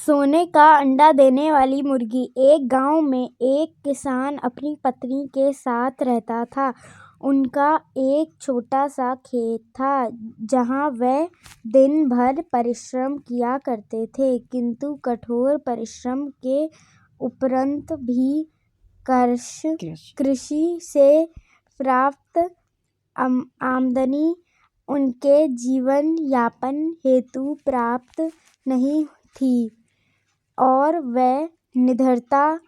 सोने का अंडा देने वाली मुर्गी। एक गांव में एक किसान अपनी पत्नी के साथ रहता था। उनका एक छोटा सा खेत था जहां वह दिन भर परिश्रम किया करते थे, किंतु कठोर परिश्रम के उपरंत भी कृषि से प्राप्त आमदनी उनके जीवन यापन हेतु पर्याप्त नहीं थी और वे निर्धनता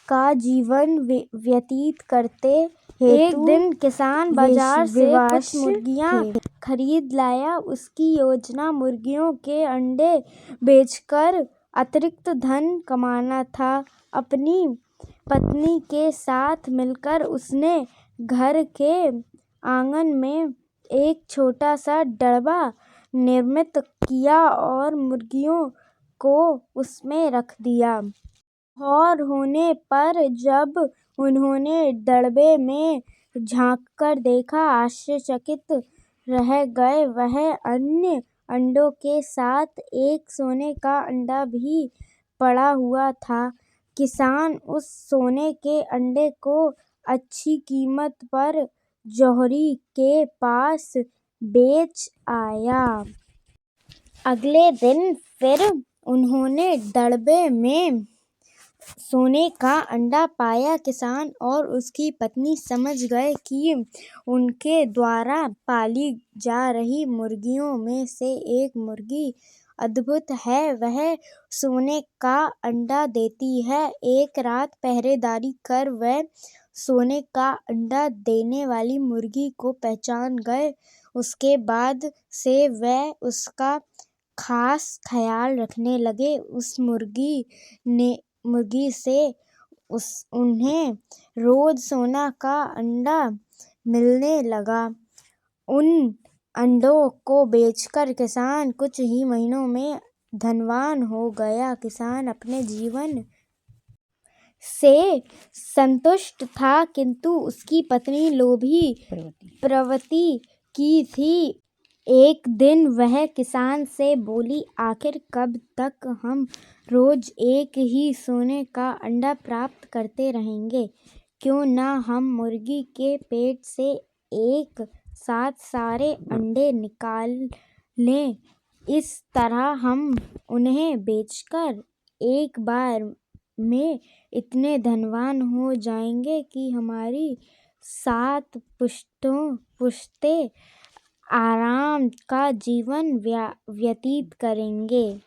का जीवन व्यतीत करते हेतु एक दिन किसान बाजार से कुछ मुर्गियां खरीद लाया। उसकी योजना मुर्गियों के अंडे बेचकर अतिरिक्त धन कमाना था। अपनी पत्नी के साथ मिलकर उसने घर के आंगन में एक छोटा सा डरबा निर्मित किया और मुर्गियों को उसमें रख दिया। भोर होने पर जब उन्होंने डरबे में झांककर देखा, आश्चर्यचकित रह गए। वहाँ अन्य अंडों के साथ एक सोने का अंडा भी पड़ा हुआ था। किसान उस सोने के अंडे को अच्छी कीमत पर जौहरी के पास बेच आया। अगले दिन फिर उन्होंने डरबे में सोने का अंडा पाया। किसान और उसकी पत्नी समझ गए कि उनके द्वारा पाली जा रही मुर्गियों में से एक मुर्गी अद्भुत है, वह सोने का अंडा देती है। एक रात पहरेदारी कर वह सोने का अंडा देने वाली मुर्गी को पहचान गए। उसके बाद से वह उसका खास ख्याल रखने लगे। उस मुर्गी से उन्हें रोज सोने का अंडा मिलने लगा। उन अंडों को बेचकर किसान कुछ ही महीनों में धनवान हो गया। किसान अपने जीवन से संतुष्ट था, किंतु उसकी पत्नी लोभी प्रवृत्ति की थी। एक दिन वह किसान से बोली, आखिर कब तक हम रोज एक ही सोने का अंडा प्राप्त करते रहेंगे? क्यों न हम मुर्गी के पेट से एक साथ सारे अंडे निकाल लें। इस तरह हम उन्हें बेचकर एक बार में इतने धनवान हो जाएंगे कि हमारी 7 पुश्तें आराम का जीवन व्यतीत करेंगे।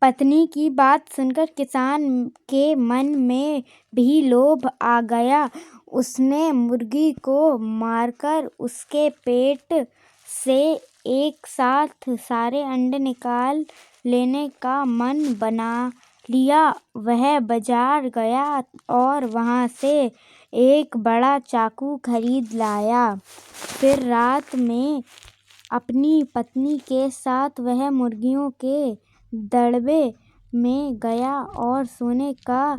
पत्नी की बात सुनकर किसान के मन में भी लोभ आ गया। उसने मुर्गी को मारकर उसके पेट से एक साथ सारे अंडे निकाल लेने का मन बना लिया। वह बाजार गया और वहां से एक बड़ा चाकू खरीद लाया। फिर रात में अपनी पत्नी के साथ वह मुर्गियों के डरबे में गया और सोने का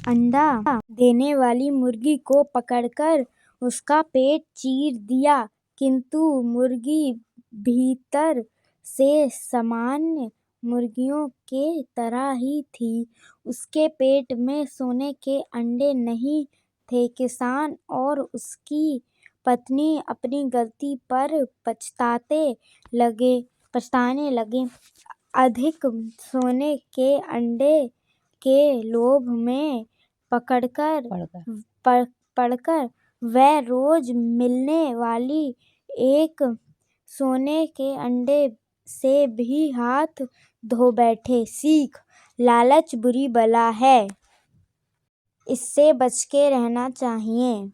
अंडा देने वाली मुर्गी को पकड़कर उसका पेट चीर दिया, किंतु मुर्गी भीतर से सामान्य मुर्गियों के तरह ही थी। उसके पेट में सोने के अंडे नहीं थे। किसान और उसकी पत्नी अपनी गलती पर पछताने लगे। अधिक सोने के अंडे के लोभ में पड़कर वह रोज मिलने वाली एक सोने के अंडे से भी हाथ धो बैठे। सीख: लालच बुरी बला है, इससे बच के रहना चाहिए।